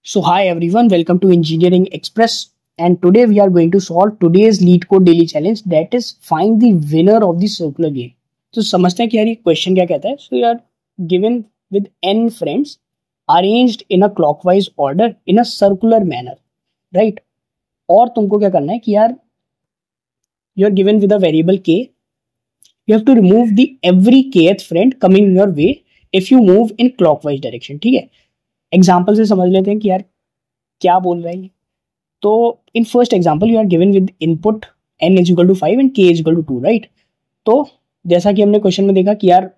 So hi everyone, welcome to Engineering Express, and today we are going to solve today's lead code daily challenge, that is find the winner of the circular game. तो समझते हैं कि यार ये question क्या कहता है. So you are given with n friends arranged in a clockwise order in a circular manner, right? और तुमको क्या करना है कि यार you are given with a variable k. You have to remove the every kth friend coming your way if you move in clockwise direction. ठीक है, example से समझ लेते हैं कि यार क्या बोल रहा है ये. तो in first example you are given with input n is equal to 5 and k is equal to 2, right. तो जैसा कि हमने क्वेश्चन में देखा कि यार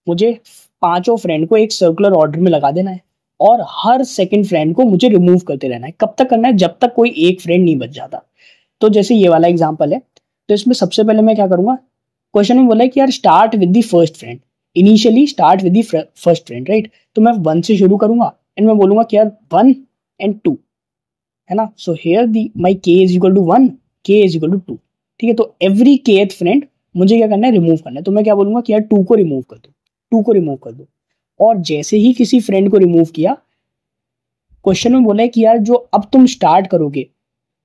मुझे पांचों फ्रेंड को एक सर्कुलर ऑर्डर में लगा देना है और हर सेकंड फ्रेंड को मुझे रिमूव करते रहना है. कब तक करना है? जब तक कोई एक फ्रेंड नहीं बच जाता. तो जैसे ये वाला एग्जाम्पल है, तो इसमें सबसे पहले मैं क्या करूंगा, क्वेश्चन में बोला है कि यार start with the first friend, initially start with the first friend, right. तो मैं 1 से शुरू करूंगा एंड मैं बोलूंगा कि यार 1 एंड 2 है ना. So here the my k is equal to 1, k is equal to 2. ठीक है, तो एवरी kth फ्रेंड मुझे क्या करना है, रिमूव करना है. तो मैं क्या बोलूंगा कि यार 2 को रिमूव कर दो, 2 को रिमूव कर दो. और जैसे ही किसी फ्रेंड को रिमूव किया, क्वेश्चन में बोला है कि यार जो अब तुम स्टार्ट करोगे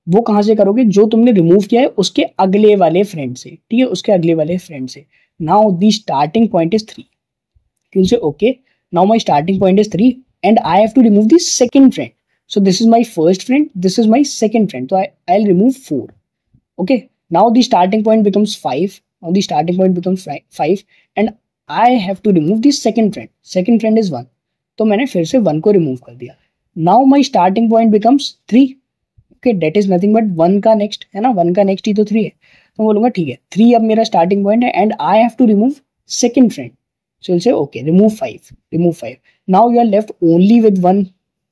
वो कहां से करोगे, जो तुमने रिमूव किया है उसके अगले वाले फ्रेंड से. ठीक है, उसके अगले वाले फ्रेंड से. Now the starting point is 3. You say okay, now my starting point is 3 and I have to remove the second friend. So this is my first friend, this is my second friend, so I'll remove 4. Okay, now the starting point becomes 5. Now the starting point becomes 5 and I have to remove the second friend. Second friend is 1, तो मैंने फिर से 1 को remove कर दिया. Now my starting point becomes 3. Okay, that is nothing but 1 का next है ना, 1 का next ही तो 3 है. तो मैं बोलूँगा ठीक है, 3 अब मेरा starting point है and I have to remove second friend. So you'll say okay, remove 5, remove 5. Now you are left only with one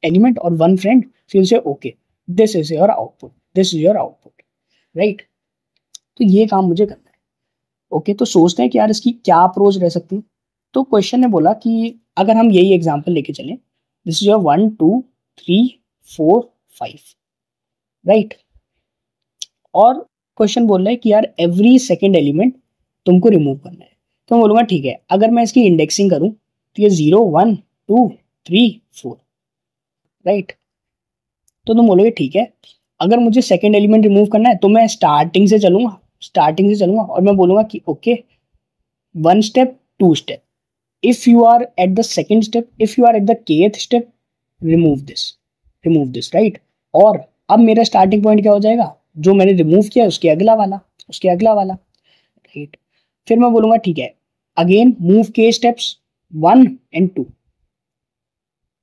element or one friend. So you'll say okay, this is your output, this is your output, right. तो ये काम मुझे करना है. Okay, तो सोचते हैं कि यार इसकी क्या अप्रोच रह सकती है. तो क्वेश्चन ने बोला कि अगर हम यही एग्जांपल लेके चलें, दिस इज योर 1 2 3 4 5, राइट. और क्वेश्चन बोल रहा है कि यार एवरी सेकेंड एलिमेंट तुमको रिमूव करना है. तो मैं बोलूँगा ठीक है, अगर मैं इसकी इंडेक्सिंग करूँ तो ये 0 1 2 3 4, राइट. तो तुम बोलोगे ठीक है, अगर मुझे सेकेंड एलिमेंट रिमूव करना है तो मैं स्टार्टिंग से चलूंगा और मैं बोलूँगा कि okay, 1 step 2 step, if you are at the second step, if you are at the kth step, remove this, right. और अब मेरा स्टार्टिंग पॉइंट क्या हो जाएगा, जो मैंने रिमूव किया उसके अगला वाला, राइट. फिर मैं बोलूंगा ठीक है, अगेन मूव के steps 1 and 2,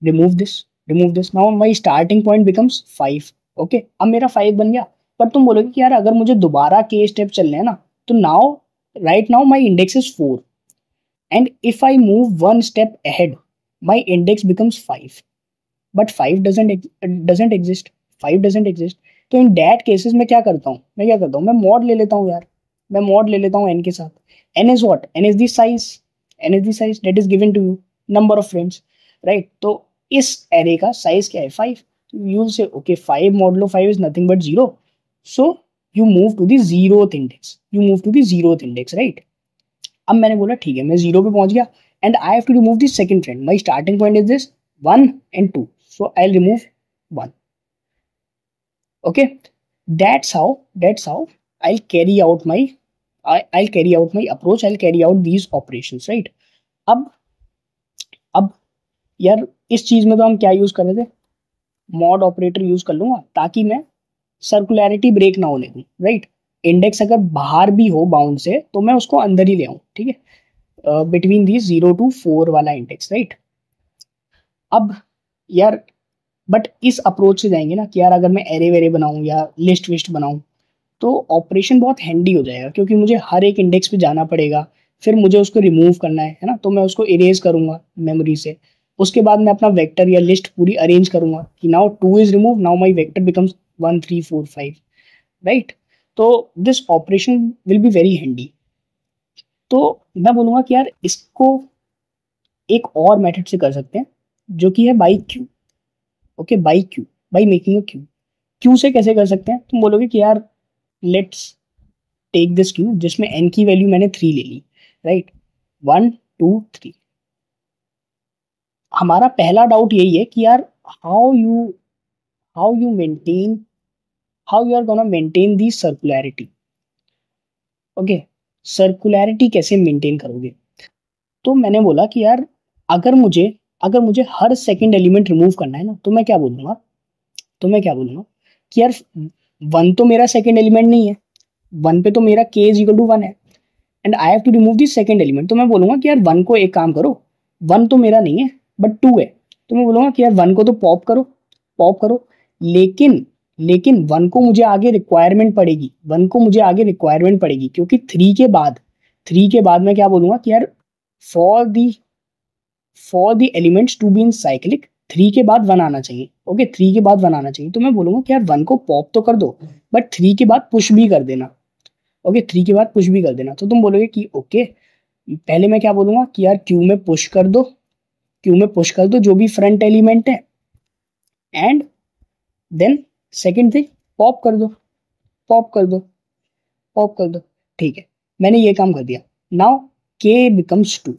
remove this. Now my starting point becomes 5. Okay, अब मेरा 5 बन गया. पर तुम बोलोगे कि यार अगर मुझे दोबारा के स्टेप चलने हैं ना, तो now right now my index is 4 and if I move 1 step ahead my index becomes 5, but 5 doesn't exist. तो इन दैट केसेस में क्या करता हूँ, मैं मॉड ले लेता हूँ यार, मैं मॉड ले लेता हूँ n के साथ. n is what? n is the size that is given to you, number of friends, right. तो इस array का size क्या है, 5. You will say okay, 5 modulo 5 is nothing but 0, so you move to the 0th index, right. अब मैंने बोला ठीक है, मैं 0 पे पहुंच गया and I have to remove the second friend. My starting point is this 1 and 2, so I'll remove 1. Okay, that's how I'll carry out my approach. I'll carry out these operations, right. अब यार इस चीज में तो हम क्या use कर रहे थे, मॉड ऑपरेटर यूज कर लूंगा ताकि मैं सर्कुलैरिटी ब्रेक ना होने दूं, राइट. इंडेक्स अगर बाहर भी हो बाउंड से तो मैं उसको अंदर ही ले आऊं, ठीक है, बिटवीन दी 0 to 4 वाला इंडेक्स, राइट. अब यार बट इस अप्रोच से जाएंगे ना कि यार अगर मैं एरे वेरे बनाऊं या लिस्ट विस्ट बनाऊं तो ऑपरेशन बहुत हैंडी हो जाएगा, क्योंकि मुझे हर एक इंडेक्स पे जाना पड़ेगा, फिर मुझे उसको रिमूव करना है ना. तो मैं उसको इरेज करूंगा मेमोरी से, उसके बाद मैं अपना वेक्टर या लिस्ट पूरी अरेंज करूंगा कि now 2 is remove, now my vector becomes 1 3 4 5, right. तो this operation will be very handy. तो मैं बोलूँगा कि यार इसको एक और मेथड से कर सकते हैं, जो कि है by Q. Okay, by making a Q से कैसे कर सकते हैं. तुम बोलोगे कि यार लेट्स टेक दिस क्यू जिसमें n की वैल्यू मैंने 3 ले ली, राइट. 1 2 3. हमारा पहला डाउट यही है कि यार how you how you are gonna maintain the circularity. Okay, circularity कैसे मेंटेन करोगे? तो मैंने बोला कि यार अगर मुझे अगर मुझे हर सेकंड एलिमेंट रिमूव करना है ना, तो मैं क्या बोलूंगा कि यार वन तो मेरा सेकंड एलिमेंट नहीं है, वन पे तो मेरा k is equal to one है, and I have to remove the second element. तो मैं बोलूंगा कि यार वन को एक काम करो, वन तो मेरा नहीं है बट टू है, तो मैं बोलूंगा कि यार वन को तो पॉप करो, लेकिन लेकिन वन को मुझे आगे रिक्वायरमेंट पड़ेगी, क्योंकि थ्री के बाद मैं क्या बोलूंगा कि यार for the elements to be in cyclic, three के बाद वन आना चाहिए। ओके, थ्री के बाद वन आना चाहिए, तो मैं बोलूंगा कि यार वन को पॉप तो कर दो बट थ्री के बाद पुश भी कर देना। ओके, थ्री के बाद पुश भी कर देना। तो तुम बोलोगे कि ओके, पहले मैं क्या बोलूंगा कि यार क्यू में पुश कर दो जो भी फ्रंट एलिमेंट है, and then second thing pop कर दो, पॉप कर दो, पॉप कर दो। ठीक है, मैंने ये काम कर दिया। Now k becomes 2,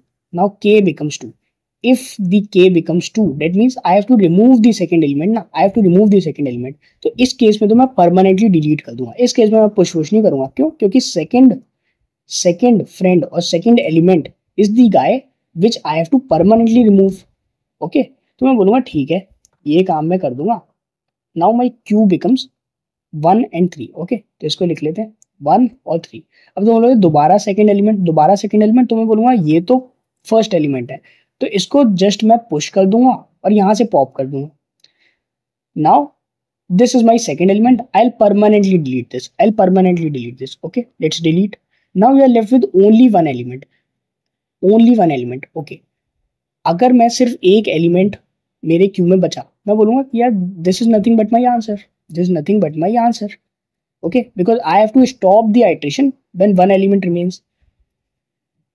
if the k becomes 2 that means I have to remove the second element ना, I have to remove the second element। तो इस केस में तो मैं परमानेंटली डिलीट कर दूंगा, इस केस में मैं पुश नहीं करूंगा। क्यों? क्योंकि सेकंड फ्रेंड और second element is the guy which I have to permanently remove. Okay, तो मैं बोलूंगा ठीक है, ये काम मैं कर दूंगा। Now my Q becomes 1 and 3। Okay, तो इसको लिख लेते हैं 1 और 3। अब तो बोलोगे दोबारा सेकंड एलिमेंट, तो मैं बोलूंगा ये तो फर्स्ट एलिमेंट है, तो इसको जस्ट मैं पुश कर दूंगा और यहां से पॉप कर दूंगा। Now this is my second element, I will permanently delete this. Okay, let's delete. Now you are left with only one element. Okay, अगर मैं सिर्फ एक एलिमेंट मेरे क्यू में बचा, मैं बोलूंगा कि यार this is nothing but my answer. Okay, because I have to stop the iteration when one element remains,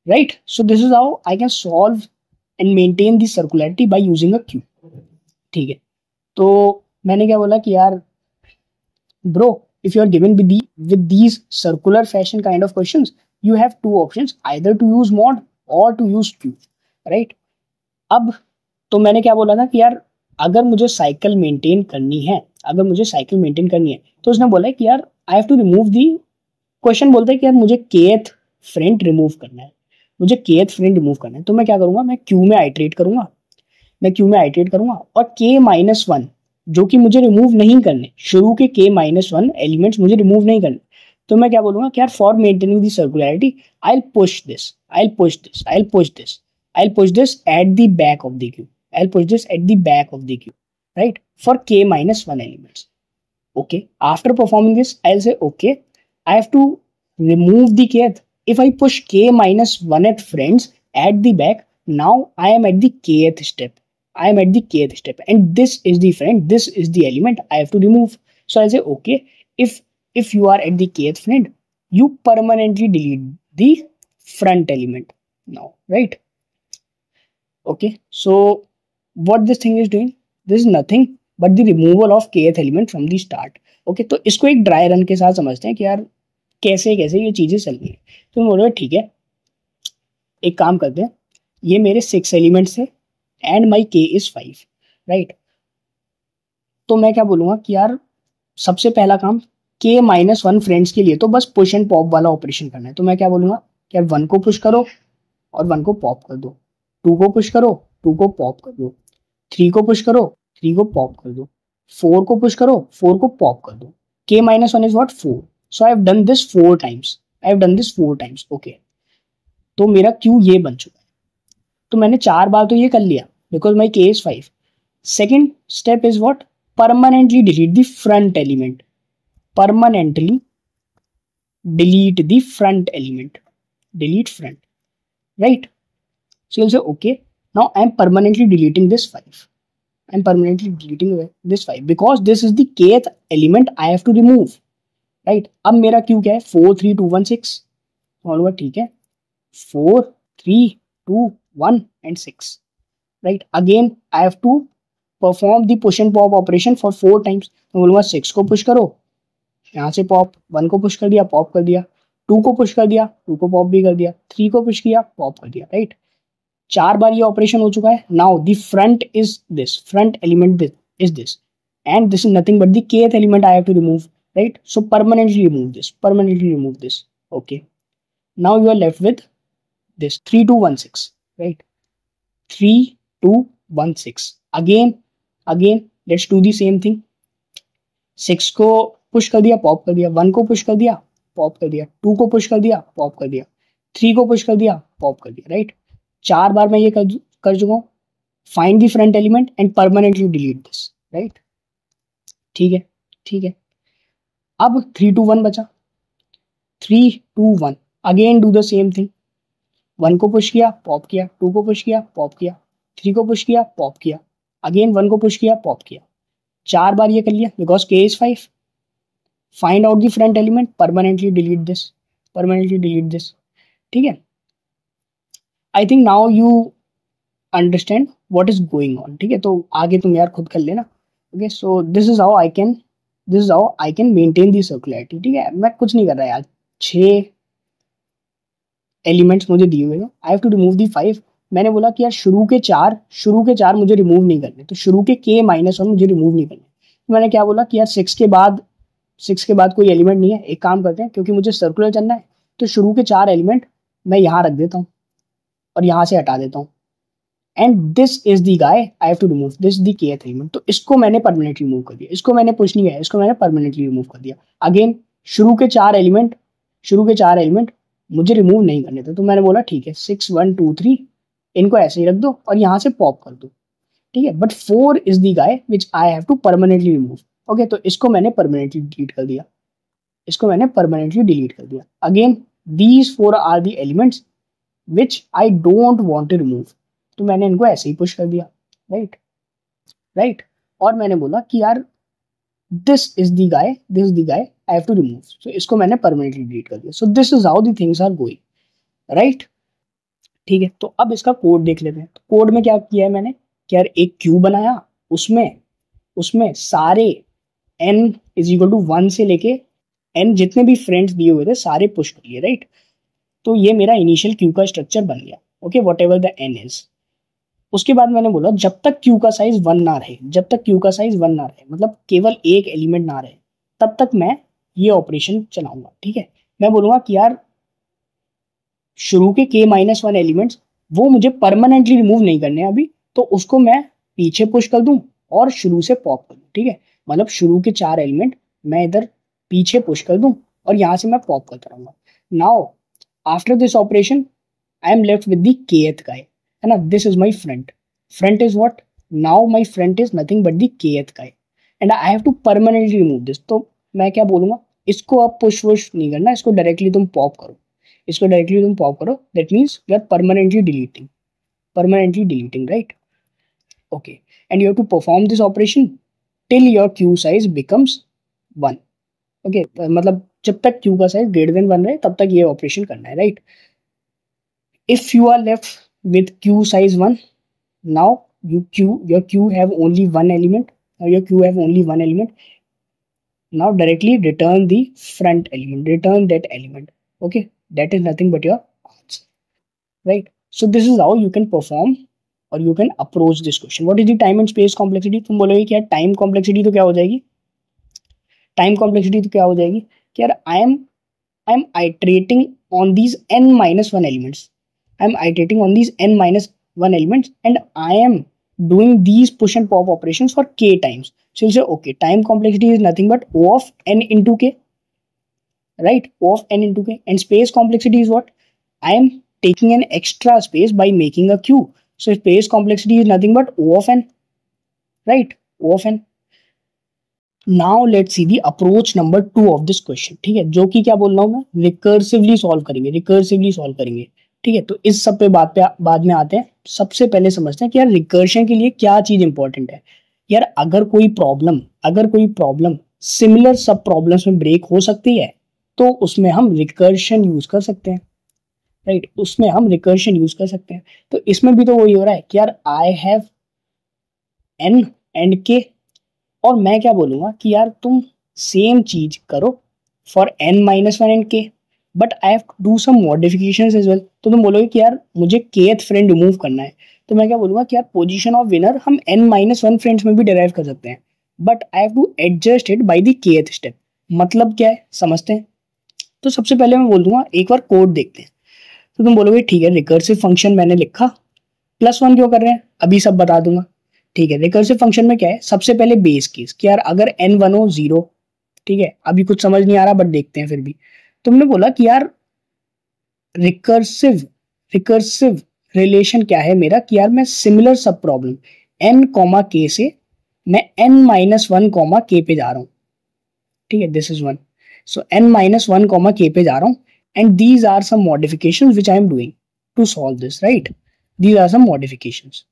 right? So this is how I can solve and maintain the circularity by using a queue। ठीक है, तो मैंने क्या बोला कि यार bro, if you are given with these circular fashion kind of questions, you have two options, either to use mod or to use queue, right? अब तो मैंने क्या बोला था कि यार अगर मुझे साइकिल मेंटेन करनी है, तो उसने बोला है कि यार I have to remove the, question बोलता है कि यार मुझे kth फ्रेंड रिमूव करना है, तो मैं क्या करूंगा, मैं क्यू में आइटरेट करूंगा, और k माइनस वन जो कि मुझे रिमूव नहीं करने, शुरू के k माइनस वन एलिमेंट्स मुझे रिमूव नहीं करने, तो मैं क्या बोलूंगा कि यार for maintaining the circularity I will push this at the back of the queue, right, for k minus 1 elements। Okay, after performing this I'll say okay, I have to remove the kth। if I push k minus 1th friends at the back, now I am at the kth step, and this is the friend, this is the element I have to remove। So I'll say okay, if you are at the kth friend, you permanently delete the front element now, right? Okay, so what this thing is doing, this is nothing but the removal of kth element from the start। okay, तो इसको एक dry run के साथ समझते हैं कि यार कैसे ये चीजें चल रही है। तो मैं बोल रहा ठीक है, एक काम करते हैं, ये मेरे 6 एलिमेंट्स थे and my k is 5, right? तो मैं क्या बोलूंगा कि यार सबसे पहला काम k माइनस 1 फ्रेंड्स के लिए तो बस पुश एंड पॉप वाला ऑपरेशन करना है। तो मैं क्या बोलूंगा कि यार 1 को पुश करो और 1 को पॉप कर दो, 2 को पुश करो, 2 को पॉप कर दो, 3 को पुश करो, 3 को पॉप कर दो, 4 को पुश करो, 4 को पॉप कर दो। k minus 1 is what? 4। so I have done this 4 times। okay, तो मेरा क्यू ये बन चुका है। तो मैंने 4 बार तो ये कर लिया because my k is 5। Second step is what? Permanently delete the front element, delete front, right? So you'll say okay, now I am permanently deleting this 5, because this is the kth element I have to remove, right? अब मेरा Q क्या है? 4 3 2 1 6। बोलूंगा ठीक है, 4 3 2 1 and 6, right? Again I have to perform the push and pop operation for 4 times। तो बोलूंगा 6 को पुश करो, यहाँ से पॉप, 1 को पुश कर दिया, पॉप कर दिया, 2 को पुश कर दिया, 2 को पॉप भी कर दिया, 3 को पुश किया, पॉप कर दिया, राइट? 4 बार ये ऑपरेशन हो चुका है। Now the front element is this, and this is nothing but the kth element I have to remove, right? So permanently remove this. Okay, now you are left with this 3216, right? 3216. Again let's do the same thing. 6 को push कर दिया, pop कर दिया, 1 को push कर दिया, pop कर दिया, 2 को पुश कर दिया, पॉप कर दिया, 3 को पुश कर दिया, पॉप कर दिया, राइट? 4 बार मैं ये कर चुका हूँ. Find the front element and permanently delete this, right? ठीक है. अब 3 2 1 बचा. 3 2 1 again do the same thing. 1 को पुश किया, पॉप किया, 2 को पुश किया, पॉप किया, 3 को पुश किया, पॉप किया, अगेन 1 को पुश किया, पॉप किया. 4 बार ये कर लिया because k is 5. Find out the front element, permanently delete this. ठीक है. I think now you understand what is going on. ठीक है, तो आगे तुम यार खुद कर लेना. Okay, so this is how I can maintain the circularity. ठीक है, मैं कुछ नहीं कर रहा यार. 6 एलिमेंट्स मुझे दिए हुए हैं. I have to remove the 5. मैंने बोला कि यार शुरू के चार मुझे रिमूव नहीं करने, तो शुरू के k-1 मुझे रिमूव नहीं करने. तो मैंने क्या बोला कि यार 6 के बाद कोई एलिमेंट नहीं है. एक काम करते हैं, क्योंकि मुझे सर्कुलर चलना है, तो शुरू के 4 एलिमेंट मैं यहाँ रख देता हूँ और यहाँ से हटा देता हूँ. And this is the guy I have to remove, this the kth element. तो इसको मैंने परमानेंटली रिमूव कर दिया. इसको मैंने पुश नहीं किया, इसको मैंने परमानेंटली रिमूव कर दिया. अगेन शुरू के चार एलिमेंट मुझे रिमूव नहीं करने थे, तो मैंने बोला ठीक है 6 1 2 3 इनको ऐसे ही रख दो और यहाँ से पॉप कर दो. ठीक है, but 4 is the guy which I have to permanently remove. Okay, तो इसको मैंने परमानेंटली डिलीट कर दिया. Again these 4 are the elements which I don't want to remove, तो मैंने इनको ऐसे ही पुश कर दिया. राइट. और मैंने बोला कि यार this is the guy I have to remove, so इसको मैंने परमानेंटली डिलीट कर दिया. So this is how the things are going, right? ठीक है, तो अब इसका कोड देख लेते हैं. तो कोड में क्या किया है मैंने कि यार एक क्यू बनाया, उसमें सारे n इज इक्वल टू 1 से लेके n जितने भी फ्रेंड्स दिए हुए थे सारे पुश कर लिए, राइट? तो ये मेरा इनिशियल क्यू का स्ट्रक्चर बन गया. Okay, what ever the n is. उसके बाद मैंने बोला जब तक क्यू का साइज 1 ना रहे, मतलब केवल एक एलिमेंट ना रहे, तब तक मैं ये ऑपरेशन चलाऊंगा. ठीक है, मैं बोलूंगा कि यार शुरू के k-1 एलिमेंट्स वो मुझे परमानेंटली रिमूव नहीं करने हैं अभी, तो उसको मैं पीछे पुश कर दूं और शुरू से पॉप कर दूं. ठीक है, मतलब शुरू के 4 एलिमेंट मैं इधर पीछे पुश कर दूं और यहाँ से मैं पॉप करता रहूंगा. Now after this operation I am left with the kth guy, है ना? This is my front is what? Now my front is nothing but the kth guy and I have to permanently remove this. तो मैं क्या बोलूंगा, इसको अब push whoosh नहीं करना, इसको डायरेक्टली तुम पॉप करो. That means you are permanently deleting, right? Okay, and you have to perform this operation till your queue size becomes 1. Okay, मतलब जब तक क्यू का साइज ग्रेटर देन 1 रहे तब तक ये ऑपरेशन करना है, right? If you are left with queue size 1, now your queue have only one element, now directly return the front element, return that element. Okay, that is nothing but your answer, right? So this is how you can perform or you can approach this question. What is the time and space complexity? तुम बोलोगे कि यार time complexity तो क्या हो जाएगी कि यार I am iterating on these n-1 elements. and I am doing these push and pop operations for k times. So you'll say, okay, time complexity is nothing but O of n into k, right? O of n into k. And space complexity is what? I am taking an extra space by making a queue. So space complexity is nothing but O of n, right? O of n. Now let's see the approach number 2 of this question. ठीक है, जो कि क्या बोल रहा हूँ मैं, recursively solve करेंगे. ठीक है, तो इस सब पे बाद में आते हैं. सबसे पहले समझते हैं कि यार रिकर्शन के लिए क्या चीज इंपॉर्टेंट है. यार अगर कोई प्रॉब्लम सिमिलर सब प्रॉब्लम्स में ब्रेक हो सकती है तो उसमें हम रिकर्शन यूज कर सकते हैं, राइट? तो इसमें भी तो वही हो रहा है कि यार I have n and k, और मैं क्या बोलूंगा कि यार तुम सेम चीज करो for n-1 and k, but I have to do some modifications as well. तो तुम बोलोगे कि यार मुझे kth फ्रेंड रिमूव करना है, तो मैं क्या बोलूंगा कि यार पोजीशन ऑफ विनर हम n-1 फ्रेंड्स में भी डिराइव कर सकते हैं. But I have to adjust it by the kth step. मतलब क्या है समझते हैं। तो सबसे पहले मैं बोल दूंगा एक बार कोड देखते हैं। तो तुम बोलोगे ठीक है रिकर्सिव फंक्शन मैंने लिखा, +1 क्यों कर रहे हैं अभी सब बता दूंगा। ठीक है रिकर्सिव फंक्शन में क्या है, सबसे पहले बेस केस कि यार अगर n1 हो 0, ठीक है अभी कुछ समझ नहीं आ रहा बट देखते हैं फिर भी। तुमने बोला कि यार रिकर्सिव रिकर्सिव रिलेशन क्या है मेरा कि यार मैं सिमिलर सब प्रॉब्लम n कॉमा के से मैं n-1 कॉमा के पे जा रहा हूँ। ठीक है this is one. So n-1 comma के पे जा रहा हूँ and these are some modifications which I am doing to solve this, right. These are some modifications.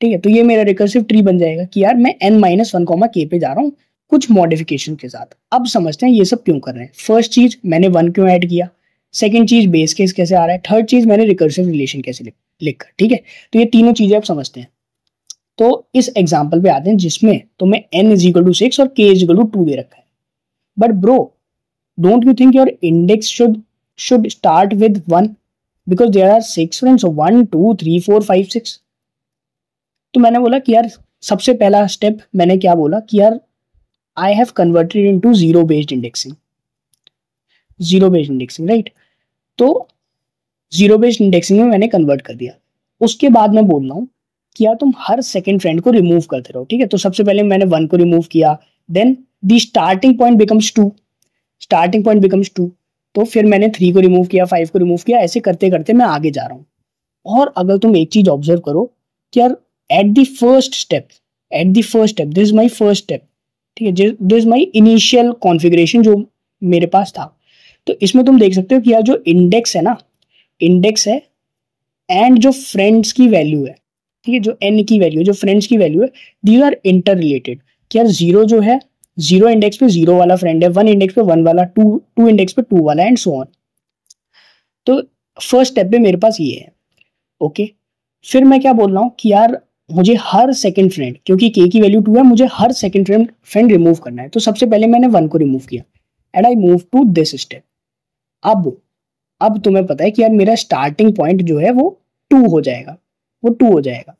ठीक है तो ये मेरा रिकर्सिव ट्री बन जाएगा कि यार मैं n-1 कॉमा के पे जा रहा हूँ कुछ मॉडिफिकेशन के साथ। अब समझते हैं ये सब क्यों कर रहे हैं। फर्स्ट चीज मैंने 1 क्यों ऐड किया, सेकंड चीज बेस केस कैसे आ रहा है, थर्ड चीज मैंने रिकर्सिव रिलेशन कैसे लिखा। ठीक है तो ये तीनों चीजें आप समझते हैं। तो इस एग्जांपल पे आते हैं जिसमें तुम्हें n=6 और k=2 दे रखा है। But bro don't you think your index should start with 1 because there are 6 friends, 1 2 3 4 5 6। तो मैंने बोला कि यार सबसे पहला स्टेप मैंने क्या बोला कि यार I have converted into zero based indexing, zero based indexing, right. तो जीरो बेस्ड इंडेक्सिंग में मैंने कन्वर्ट कर दिया। उसके बाद मैं बोल रहा हूँ कि यार तुम हर सेकंड फ्रेंड को रिमूव करते रहो। ठीक है तो सबसे पहले मैंने 1 को रिमूव किया, then the starting point becomes 2, starting point becomes 2। तो फिर मैंने 3 को रिमूव किया, 5 को रिमूव किया, ऐसे करते करते मैं आगे जा रहा हूँ। और अगर तुम एक चीज ऑब्जर्व करो कि यार at the first step, at the first step this is my first step, ठीक है this is my initial configuration जो मेरे पास था। तो इसमें तुम देख सकते हो कि यार जो इंडेक्स है ना, इंडेक्स है एंड जो फ्रेंड्स की वैल्यू है, ठीक है जो n की वैल्यू, जो फ्रेंड्स की वैल्यू है, दीज आर इंटर रिलेटेड। कि यार जीरो जो है, जीरो इंडेक्स पे जीरो वाला फ्रेंड है, 1 इंडेक्स पे 1 वाला, 2 इंडेक्स पे 2 वाला एंड सो ऑन। तो फर्स्ट स्टेप पे मेरे पास ये है। ओके फिर मैं क्या बोल रहा हूँ कि यार मुझे हर सेकंड फ्रेंड, क्योंकि k की वैल्यू 2 है, मुझे हर सेकंड फ्रेंड रिमूव करना है। तो सबसे पहले मैंने 1 को रिमूव किया and I move to this step. अब तुम्हें पता है कि यार मेरा स्टार्टिंग पॉइंट जो है वो 2 हो जाएगा, वो 2 हो जाएगा।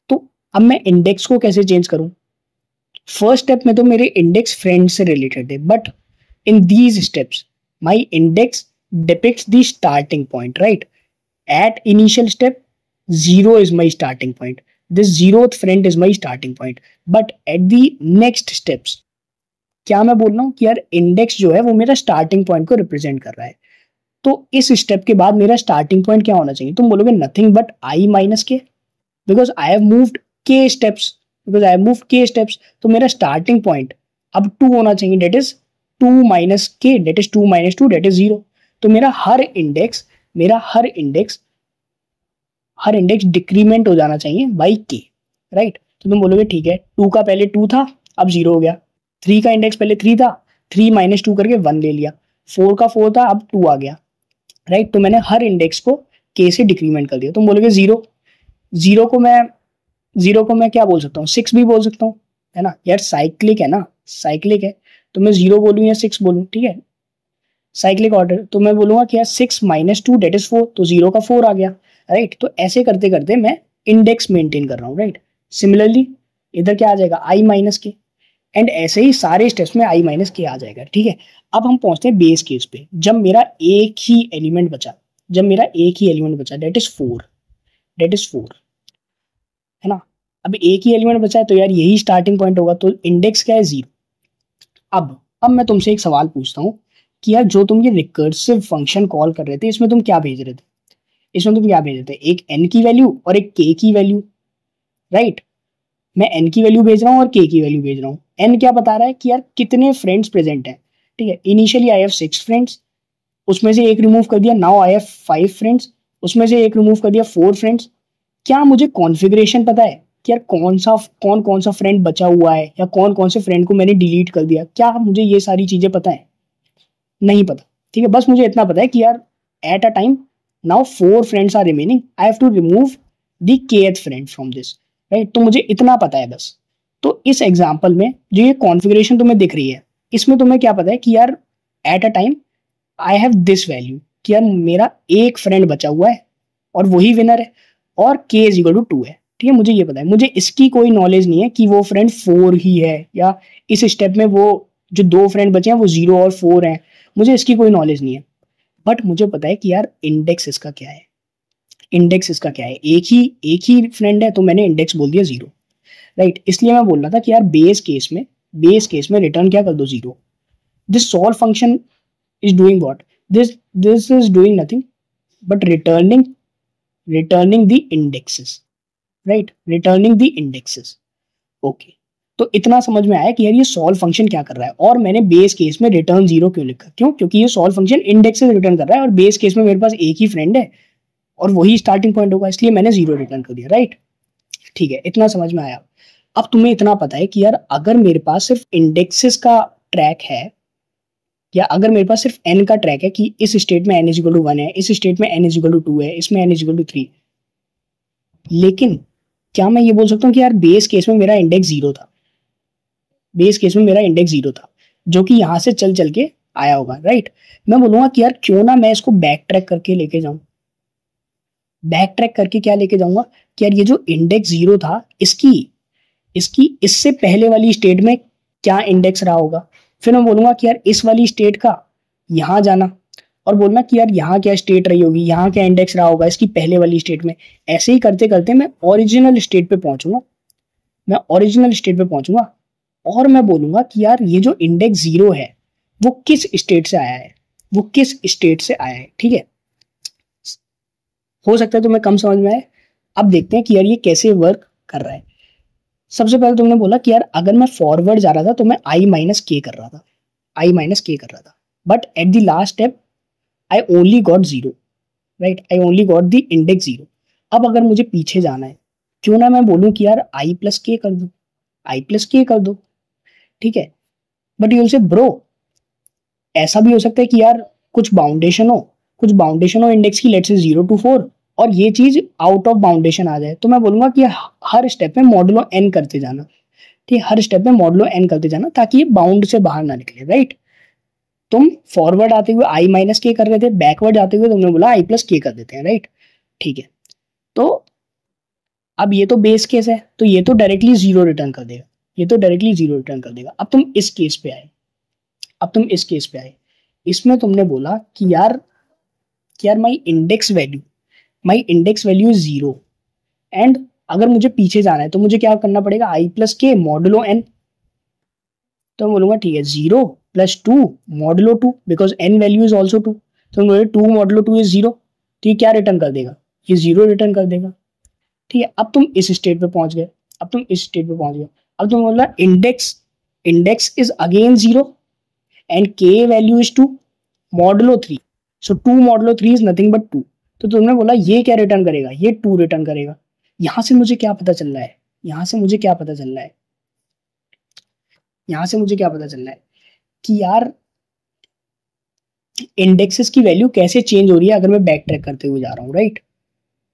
तो अब मैं इंडेक्स को कैसे चेंज करूं। फर्स्ट स्टेप में तो मेरे इंडेक्स फ्रेंड से रिलेटेड है, but in these steps my index depicts the starting point, right. At initial step 0 is my starting point, this zeroth friend is my starting point, but at the next steps क्या मैं बोल रहा हूँ कि यार index जो है वो मेरा स्टार्टिंग पॉइंट को रिप्रेजेंट कर रहा है। तो इस स्टेप के बाद मेरा स्टार्टिंग पॉइंट क्या होना चाहिए, तुम बोलोगे nothing but i minus k, because I have moved k steps, because I have moved k steps. तो मेरा स्टार्टिंग पॉइंट अब 2 होना चाहिए, that is 2 minus k, that is 2 minus 2, that is 0। तो मेरा हर इंडेक्स डिक्रीमेंट हो जाना चाहिए बाई k, राइट। तो तुम बोलोगे ठीक है 2 का पहले 2 था अब 0 हो गया, 3 का इंडेक्स पहले 3 था, 3 माइनस 2 करके 1 ले लिया, 4 का 4 था अब 2 आ गया, राइट। तो मैंने हर इंडेक्स को k से डिक्रीमेंट कर दिया। तुम बोलोगे 0, 0 को मैं क्या बोल सकता हूँ, 6 भी बोल सकता हूँ, है ना यार, साइक्लिक है ना, साइक्लिक है। तो मैं 0 बोलूँ या 6 बोलूँ, ठीक है साइक्लिक ऑर्डर। तो मैं बोलूंगा कि यार 6 माइनस 2 डेट इज 4, तो 0 का 4 आ गया, राइट। तो ऐसे करते करते मैं इंडेक्स मेंटेन कर रहा हूँ, राइट। सिमिलरली इधर क्या आ जाएगा i माइनस के, एंड ऐसे ही सारे स्टेप्स में i माइनस के आ जाएगा, ठीक है। अब हम पहुंचते हैं बेस केस पे, जब मेरा एक ही एलिमेंट बचा, डेट इज 4, है ना। अब एक ही एलिमेंट बचा है तो यार यही स्टार्टिंग पॉइंट होगा, तो इंडेक्स क्या है 0। अब मैं तुमसे एक सवाल पूछता हूँ कि यार जो तुम ये रिकर्सिव फंक्शन कॉल कर रहे थे इसमें तुम क्या भेज रहे थे, एक n की वैल्यू और एक k की वैल्यू, राइट। मैं n की वैल्यू भेज रहा हूँ और k की वैल्यू भेज रहा हूँ। n क्या बता रहा है कि यार कितने फ्रेंड्स प्रेजेंट हैं, ठीक है। इनिशियली आई हैव 6 फ्रेंड्स, उसमें से एक रिमूव कर दिया, नाउ आई हैव 5 फ्रेंड्स, उसमें से एक रिमूव कर दिया, 4 फ्रेंड्स। क्या मुझे कॉन्फ़िगरेशन पता है कि यार कौन कौन सा फ्रेंड बचा हुआ है या कौन कौन से फ्रेंड को मैंने डिलीट कर दिया, क्या मुझे ये सारी चीजें पता है, नहीं पता, ठीक है। बस मुझे इतना पता है कि यार at a time now 4 friends are remaining, I have to remove the kth friend from this, right. तो मुझे इतना पता है बस। तो इस एग्जांपल में जो ये कॉन्फ़िगरेशन तुम्हें दिख रही है इसमें तुम्हें क्या पता है कि यार at a time I have this value, कि यार मेरा एक फ्रेंड बचा हुआ है और वही विनर है, और k इज इक्वल टू 2 है, ठीक है, मुझे ये पता है, मुझे इसकी कोई नॉलेज नहीं है कि वो फ्रेंड 4 ही है या इस स्टेप में वो जो 2 फ्रेंड बचे हैं वो 0 और 4 हैं, मुझे इसकी कोई नॉलेज नहीं है। बट मुझे पता है कि यार इंडेक्स इसका क्या है, इंडेक्स इसका क्या है, एक ही फ्रेंड है तो मैंने इंडेक्स बोल दिया 0, राइट। इसलिए मैं बोल रहा था कि यार बेस केस में रिटर्न क्या कर दो 0। This solve function is doing what, this is doing nothing but returning the indexes, right, returning the indexes. Okay, तो इतना समझ में आया कि यार ये सॉल्व फंक्शन क्या कर रहा है। और मैंने बेस केस में रिटर्न 0 क्यों लिखा, क्यों, क्योंकि ये सॉल्व फंक्शन इंडेक्सेस रिटर्न कर रहा है और बेस केस में मेरे पास एक ही फ्रेंड है और वही स्टार्टिंग पॉइंट होगा, इसलिए मैंने 0 रिटर्न कर दिया, राइट। ठीक है, इतना समझ में आया। अब तुम्हें इतना पता है कि यार अगर मेरे पास सिर्फ इंडेक्सेस का ट्रैक है या अगर मेरे पास सिर्फ n का ट्रैक है कि इस स्टेट में n इज इक्वल टू 1 है, इस स्टेट में n इज इक्वल टू 2 है, इसमें n इज इक्वल टू 3, लेकिन क्या मैं ये बोल सकता हूँ कि यार बेस केस में मेरा इंडेक्स 0 था, बेस केस में मेरा इंडेक्स 0 था जो कि यहां से चल चल के आया होगा, राइट। मैं बोलूंगा कि यार क्यों ना मैं इसको बैक ट्रैक करके लेके जाऊं, बैक ट्रैक करके क्या लेके जाऊंगा कि यार ये जो इंडेक्स 0 था इसकी इसकी इससे पहले वाली स्टेट में क्या इंडेक्स रहा होगा। फिर मैं बोलूंगा कि यार इस वाली स्टेट का यहां जाना और बोलना कि यार यहाँ क्या स्टेट रही होगी, यहाँ क्या इंडेक्स रहा होगा इसकी पहले वाली स्टेट में। ऐसे ही करते करते मैं ओरिजिनल स्टेट पे पहुंचूंगा, मैं ओरिजिनल स्टेट पे पहुंचूंगा और मैं बोलूंगा कि यार ये जो इंडेक्स 0 है वो किस स्टेट से आया है, वो किस स्टेट से आया है। ठीक है, हो सकता है तुम्हें कम समझ में आए। अब देखते हैं कि यार ये कैसे वर्क कर रहा है। सबसे पहले तुमने बोला कि यार अगर मैं फॉरवर्ड जा रहा था तो मैं आई माइनस के कर रहा था, आई माइनस के कर रहा था, but at the last step I only got 0, right, I only got the index 0। अब अगर मुझे पीछे जाना है क्यों ना मैं बोलूं कि यार आई प्लस के कर दो, आई प्लस के कर दो, ठीक है। But you will say bro ऐसा भी हो सकता है कि यार कुछ बाउंडेशन हो इंडेक्स की, लेट्स से 0 to 4, और ये चीज आउट ऑफ बाउंडेशन आ जाए, तो मैं बोलूंगा कि हर स्टेप में मॉडुलो एन करते जाना, ठीक है, हर स्टेप में मॉडुलो एन करते जाना ताकि ये बाउंड से बाहर ना निकले, राइट। तुम फॉरवर्ड आते हुए आई माइनस के कर रहे थे, बैकवर्ड आते हुए तुमने बोला आई प्लस के कर देते हैं, राइट। ठीक है, तो अब ये तो बेस केस है तो ये तो डायरेक्टली 0 रिटर्न कर देगा, ये तो डायरेक्टली 0 रिटर्न कर देगा। अब तुम इस केस पे आए, अब तुम इस केस पे आए, इसमें तुमने बोला कि यार माई इंडेक्स वैल्यू इज 0 एंड अगर मुझे पीछे जाना है तो मुझे क्या करना पड़ेगा, i plus k modulo n. तो मैं बोलूंगा ठीक है 0 + 2 modulo 2 because n value is also 2, तो मैं बोले 2 मॉडुलो 2 इज 0, तो ये क्या रिटर्न कर देगा, ये 0 रिटर्न कर देगा। ठीक है, अब तुम इस स्टेट पे पहुंच गए, अब तुम इस स्टेट पे पहुंच गए। अब तुम बोला इंडेक्स इज अगेन 0 एंड के value is 2 modulo 3, so 2 modulo 3 is nothing but 2। तो तुमने बोला ये क्या रिटर्न करेगा, ये 2 रिटर्न करेगा। यहां से मुझे क्या पता चल रहा है, यहां से मुझे क्या पता चल रहा है, यहां से मुझे क्या पता चल रहा है कि यार इंडेक्सेस की वैल्यू कैसे चेंज हो रही है अगर मैं बैक ट्रैक करते हुए जा रहा हूँ, राइट।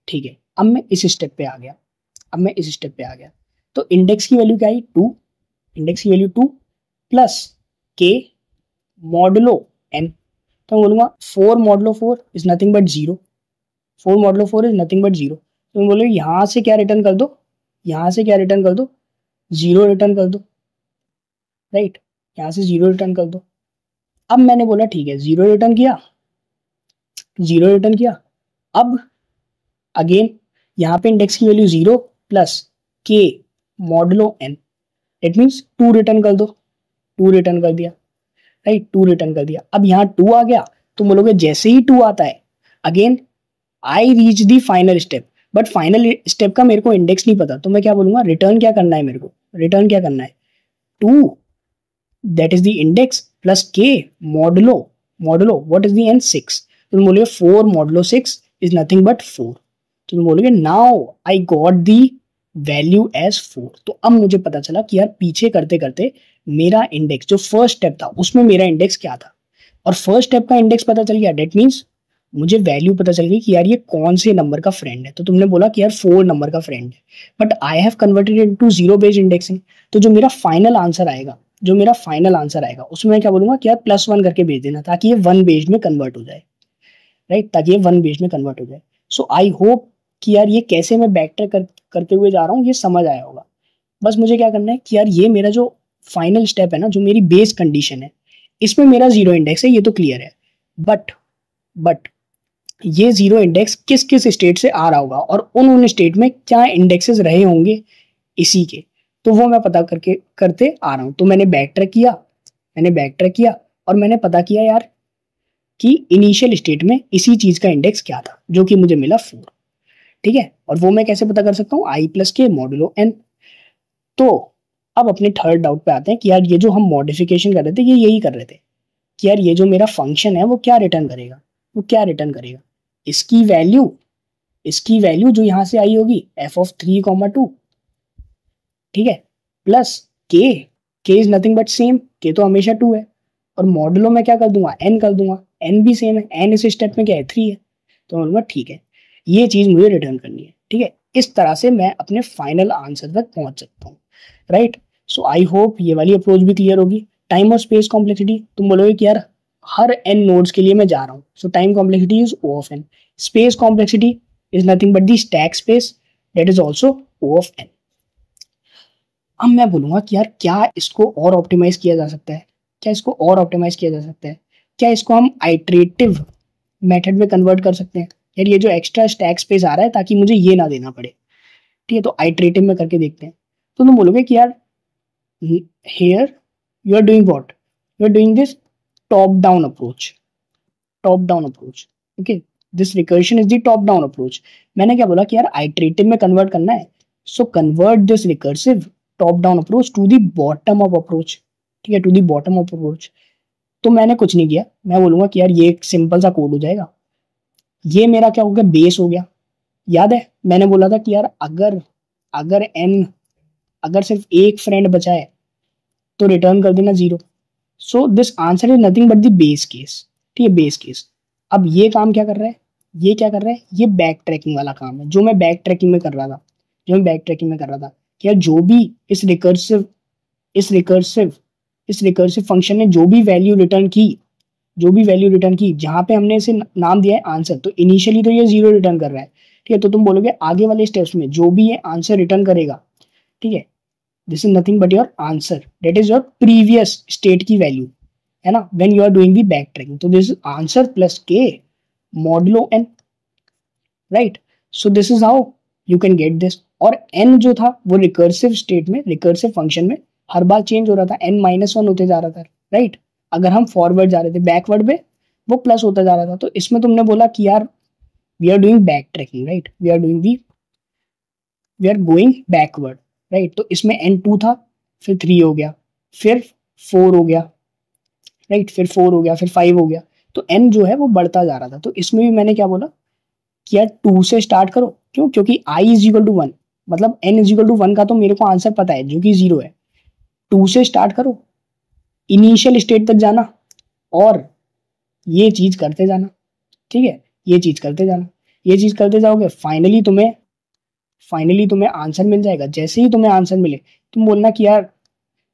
ठीक है, अब मैं इस स्टेप पे आ गया, अब मैं इस स्टेप पे आ गया, तो इंडेक्स की वैल्यू क्या आई 2, इंडेक्स की value 2 plus k modulo n. तो मैं बोलूंगा 4 modulo 4 is nothing but 0, 4 modulo 4 is nothing but 0। तो मैं बोलूँ यहाँ से क्या रिटर्न कर दो, यहाँ से क्या रिटर्न कर दो, 0 रिटर्न कर दो, राइट, यहाँ से 0 रिटर्न कर दो। अब मैंने बोला ठीक है 0 रिटर्न किया, 0 रिटर्न किया। अब अगेन यहाँ पे इंडेक्स की value 0 plus k modulo n, it means 2 return कर दो, 2 रिटर्न कर दिया, राइट, 2 रिटर्न कर दिया। अब यहाँ 2 आ गया, तो बोलोगे जैसे ही 2 आता है again I reach the final step, but final step का मेरे को इंडेक्स नहीं पता, तो मैं क्या बोलूंगा, रिटर्न क्या करना है मेरे को, रिटर्न क्या करना है 2 that is the index plus k modulo modulo what is the n 6। तो तुम बोलोगे 4 मॉडुलो 6 इज नथिंग बट 4, तो तुम बोलोगे now I got the value as 4। तो अब मुझे पता चला कि यार पीछे करते करते मेरा इंडेक्स जो फर्स्ट स्टेप था उसमें मेरा इंडेक्स क्या था, और फर्स्ट स्टेप का इंडेक्स पता चल गया, डेट मीन्स मुझे वैल्यू पता चल गई कि यार ये कौन से नंबर का फ्रेंड है। तो तुमने बोला कि यार 4 नंबर का फ्रेंड है, but I have converted into 0 based indexing. तो जो मेरा फाइनल आंसर आएगा, जो मेरा फाइनल आंसर आएगा उसमें मैं क्या बोलूंगा कि यार +1 करके भेज देना ताकि ये 1 बेस्ड में कन्वर्ट हो जाए, राइट, ताकि ये 1 बेस्ड में कन्वर्ट हो जाए। सो आई होप कि यार ये कैसे मैं बैक ट्रैक करते हुए जा रहा हूँ, ये समझ आया होगा। बस मुझे क्या करना है कि यार ये मेरा जो फाइनल स्टेप है ना, जो मेरी बेस कंडीशन है, इसमें मेरा जीरो इंडेक्स है, ये तो क्लियर है। बट ये जीरो इंडेक्स किस किस स्टेट से आ रहा होगा और उन स्टेट में क्या इंडेक्सेस रहे होंगे इसी के, तो वो मैं पता करके करते आ रहा हूँ। तो मैंने बैक ट्रैक किया और मैंने पता किया यार कि इनिशियल स्टेट में इसी चीज का इंडेक्स क्या था, जो कि मुझे मिला 4। ठीक है, और वो मैं कैसे पता कर सकता हूँ, आई प्लस के मॉडुलो एन। तो अब अपने थर्ड डाउट पे आते हैं कि यार ये जो हम मॉडिफिकेशन कर रहे थे, ये यही कर रहे थे कि यार ये जो मेरा फंक्शन है वो क्या रिटर्न करेगा, इसकी वैल्यू जो यहाँ से आई होगी f(3,2), ठीक है, प्लस के के इज नथिंग बट सेम, के तो हमेशा 2 है, और मॉडुलो में क्या कर दूंगा, एन कर दूंगा, एन भी सेम है, एन इस स्टेप में क्या है 3 है, तो मैं बोलूंगा ठीक है, ये चीज मुझे रिटर्न करनी है। ठीक है, इस तरह से मैं अपने फाइनल आंसर तक पहुंच सकता हूँ, राइट। सो आई होप ये वाली अप्रोच भी क्लियर होगी। टाइम और स्पेस कॉम्प्लेक्सिटी, तुम बोलोगे कि यार हर एन नोड्स के लिए मैं जा रहा हूँ, so time complexity is O of n, space complexity is nothing but the stack space, that is also O of n. अब मैं बोलूंगा कि यार क्या इसको और ऑप्टिमाइज किया जा सकता है, क्या इसको हम आइट्रेटिव मेथड में कन्वर्ट कर सकते हैं, यार ये जो एक्स्ट्रा स्टैक स्पेस आ रहा है ताकि मुझे ये ना देना पड़े। ठीक है, तो आइट्रेटिव में करके देखते हैं। तो तुम बोलोगे कि यार here you are doing what, you are doing this top down approach, okay, this recursion is the top down approach. मैंने क्या बोला कि यार आइट्रेटिव में कन्वर्ट करना है, so convert this recursive top down approach to the bottom up approach. ठीक है, to the bottom up approach. तो मैंने कुछ नहीं किया, मैं बोलूंगा कि यार ये एक सिंपल सा कोड हो जाएगा, ये मेरा क्या हो गया, बेस हो गया। याद है मैंने बोला था कि यार अगर अगर एन अगर सिर्फ एक फ्रेंड बचा है तो रिटर्न कर देना 0। So this answer is nothing but the base case. ठीक है, बेस केस। अब ये काम क्या कर रहा है, ये बैक ट्रैकिंग वाला काम है, जो मैं बैक ट्रैकिंग में कर रहा था कि यार इस रिकर्सिव फंक्शन ने जो भी वैल्यू रिटर्न की, जहां पे हमने इसे नाम दिया है आंसर, तो इनिशियली तो ये 0 रिटर्न कर रहा है। ठीक है, तो तुम बोलोगे आगे वाले स्टेप्स में जो भी ये आंसर रिटर्न करेगा, ठीक है, this is nothing but your answer, that is your previous state की वैल्यू, है ना, when you are doing the backtracking. तो this is answer plus k modulo n, right. So this is how you can get this. और n जो था वो recursive function में हर बार change हो रहा था, n-1 होते जा रहा था, राइट। अगर हम फॉरवर्ड जा रहे थे, बैकवर्ड में वो प्लस होता जा रहा था। तो इसमें तुमने बोला कि यार we are doing backtracking, right, we are going backward, right. तो इसमें n2 था, फिर 3 हो गया, फिर 4 हो गया, राइट, फिर 4 हो गया, फिर 5 हो गया। तो n जो है वो बढ़ता जा रहा था। तो इसमें भी मैंने क्या बोला कि यार 2 से स्टार्ट करो, क्यों, क्योंकि i इज इक्वल टू 1, मतलब n इज इक्वल टू 1 का तो मेरे को आंसर पता है जो कि 0 है। 2 से स्टार्ट करो, इनिशियल स्टेट तक जाना और ये चीज करते जाना। ठीक है, ये चीज करते जाओगे, फाइनली तुम्हें आंसर मिल जाएगा। जैसे ही तुम्हें आंसर मिले तुम बोलना कि यार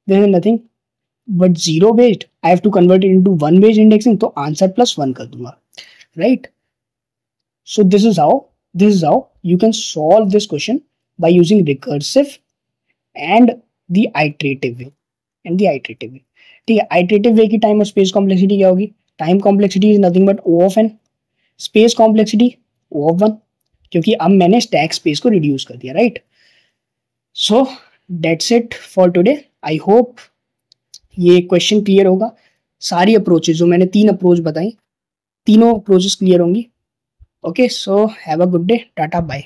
there is nothing but 0 based, I have to convert it into 1 based indexing, तो आंसर +1 कर दूंगा, right. So this is how you can solve this question by using recursive and the iterative way ठीक है, iterative way की time और space complexity क्या होगी, time complexity is nothing but O of n, space complexity O of 1, क्योंकि अब मैंने stack space को रिड्यूस कर दिया, right. So that's it for today. I hope ये क्वेश्चन क्लियर होगा। सारी अप्रोचेज जो मैंने 3 अप्रोच बताई, तीनों अप्रोचेस क्लियर होंगी। Okay, so have a good day. Tata, bye.